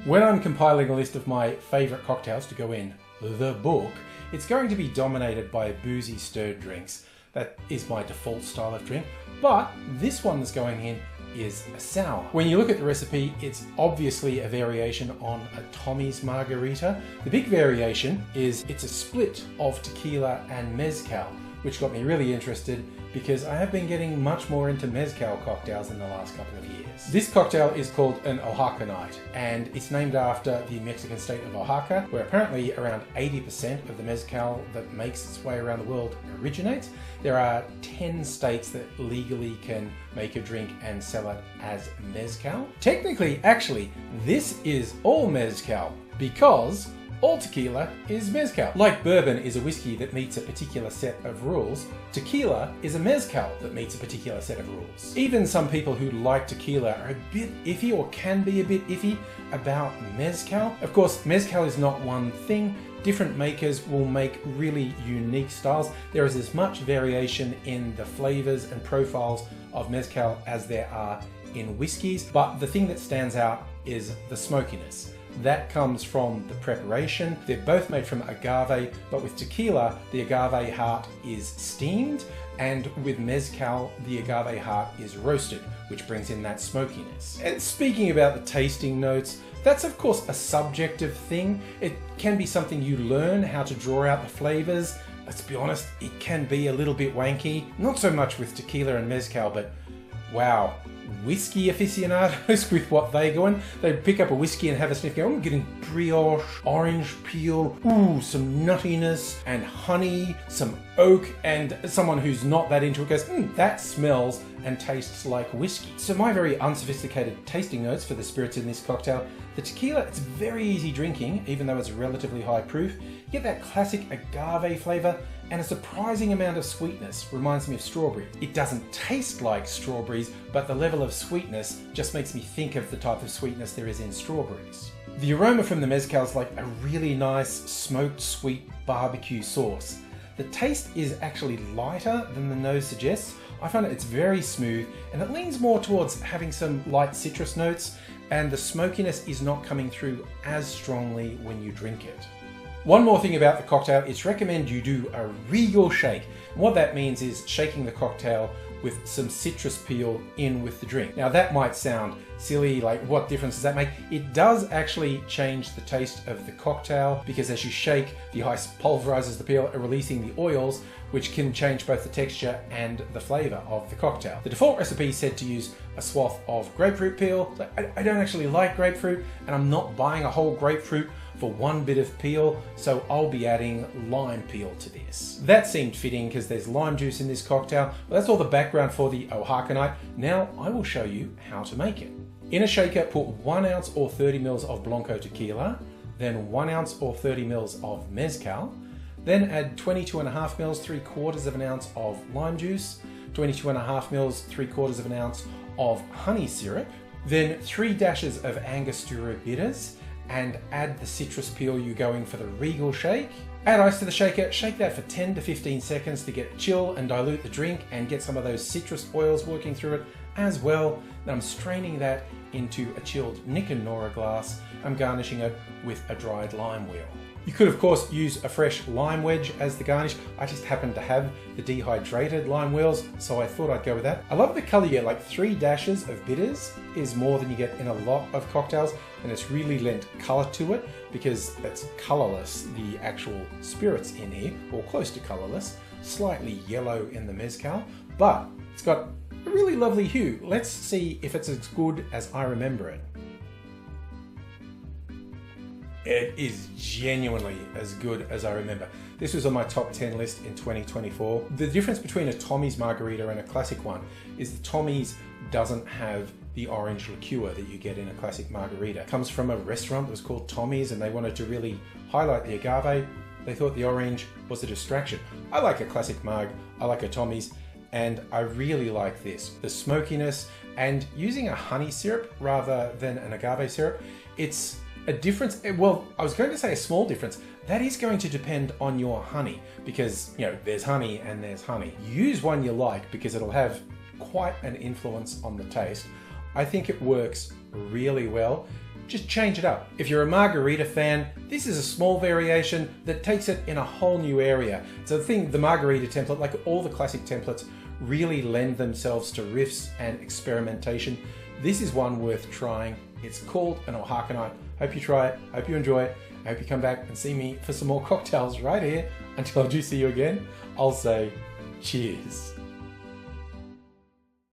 When I'm compiling a list of my favourite cocktails to go in the book, it's going to be dominated by boozy stirred drinks. That is my default style of drink, but this one that's going in is a sour. When you look at the recipe, it's obviously a variation on a Tommy's Margarita. The big variation is it's a split of tequila and mezcal, which got me really interested because I have been getting much more into mezcal cocktails in the last couple of years. This cocktail is called an Oaxacinite, and it's named after the Mexican state of Oaxaca, where apparently around 80% of the mezcal that makes its way around the world originates. There are 10 states that legally can make a drink and sell it as mezcal. Technically, actually, this is all mezcal because all tequila is mezcal. Like bourbon is a whiskey that meets a particular set of rules, tequila is a mezcal that meets a particular set of rules. Even some people who like tequila are a bit iffy, or can be a bit iffy, about mezcal. Of course, mezcal is not one thing. Different makers will make really unique styles. There is as much variation in the flavors and profiles of mezcal as there are in whiskeys, but the thing that stands out is the smokiness. That comes from the preparation. They're both made from agave, but with tequila, the agave heart is steamed, and with mezcal, the agave heart is roasted, which brings in that smokiness. And speaking about the tasting notes, that's of course a subjective thing. It can be something you learn how to draw out the flavors. Let's be honest, it can be a little bit wanky. Not so much with tequila and mezcal, but wow, whiskey aficionados with what they go in. They pick up a whiskey and have a sniff, go, I'm getting brioche, orange peel, ooh, some nuttiness and honey, some oak, and someone who's not that into it goes, that smells and tastes like whiskey. So my very unsophisticated tasting notes for the spirits in this cocktail: the tequila, it's very easy drinking, even though it's relatively high proof. You get that classic agave flavor and a surprising amount of sweetness. Reminds me of strawberry. It doesn't taste like strawberries, but the level of sweetness just makes me think of the type of sweetness there is in strawberries. The aroma from the mezcal is like a really nice smoked sweet barbecue sauce. The taste is actually lighter than the nose suggests. I find it's very smooth, and it leans more towards having some light citrus notes, and the smokiness is not coming through as strongly when you drink it. One more thing about the cocktail, it's recommend you do a regal shake. And what that means is shaking the cocktail with some citrus peel in with the drink. Now that might sound silly, like what difference does that make? It does actually change the taste of the cocktail, because as you shake, the ice pulverizes the peel, releasing the oils, which can change both the texture and the flavor of the cocktail. The default recipe said to use a swath of grapefruit peel. I don't actually like grapefruit, and I'm not buying a whole grapefruit for one bit of peel, so I'll be adding lime peel to this. That seemed fitting because there's lime juice in this cocktail. Well, that's all the background for the Oaxacinite. Now I will show you how to make it. In a shaker, put 1 ounce or 30 mils of blanco tequila, then 1 ounce or 30 mils of mezcal, then add 22.5 mils, 3/4 of an ounce of lime juice, 22.5 mils, 3/4 of an ounce of honey syrup, then 3 dashes of Angostura bitters, and add the citrus peel you're going for the regal shake. Add ice to the shaker, shake that for 10 to 15 seconds to get chill and dilute the drink and get some of those citrus oils working through it as well. Then I'm straining that into a chilled Nick and Nora glass. I'm garnishing it with a dried lime wheel. You could of course use a fresh lime wedge as the garnish. I just happen to have the dehydrated lime wheels, so I thought I'd go with that. I love the color you get, like 3 dashes of bitters is more than you get in a lot of cocktails, and it's really lent color to it because it's colorless, the actual spirits in here, or close to colorless, slightly yellow in the mezcal, but it's got a really lovely hue. Let's see if it's as good as I remember it. It is genuinely as good as I remember. This was on my top 10 list in 2024. The difference between a Tommy's Margarita and a classic one is the Tommy's doesn't have the orange liqueur that you get in a classic margarita. It comes from a restaurant that was called Tommy's, and they wanted to really highlight the agave. They thought the orange was a distraction. I like a classic marg, I like a Tommy's, and I really like this. The smokiness, and using a honey syrup rather than an agave syrup, it's a difference. Well, I was going to say a small difference. That is going to depend on your honey, because, you know, there's honey and there's honey. Use one you like because it'll have quite an influence on the taste. I think it works really well. just change it up. If you're a margarita fan, this is a small variation that takes it in a whole new area. So the margarita template, like all the classic templates, really lend themselves to riffs and experimentation. This is one worth trying. It's called an Oaxacinite. Hope you try it, hope you enjoy it. I hope you come back and see me for some more cocktails right here. Until I do see you again, I'll say cheers.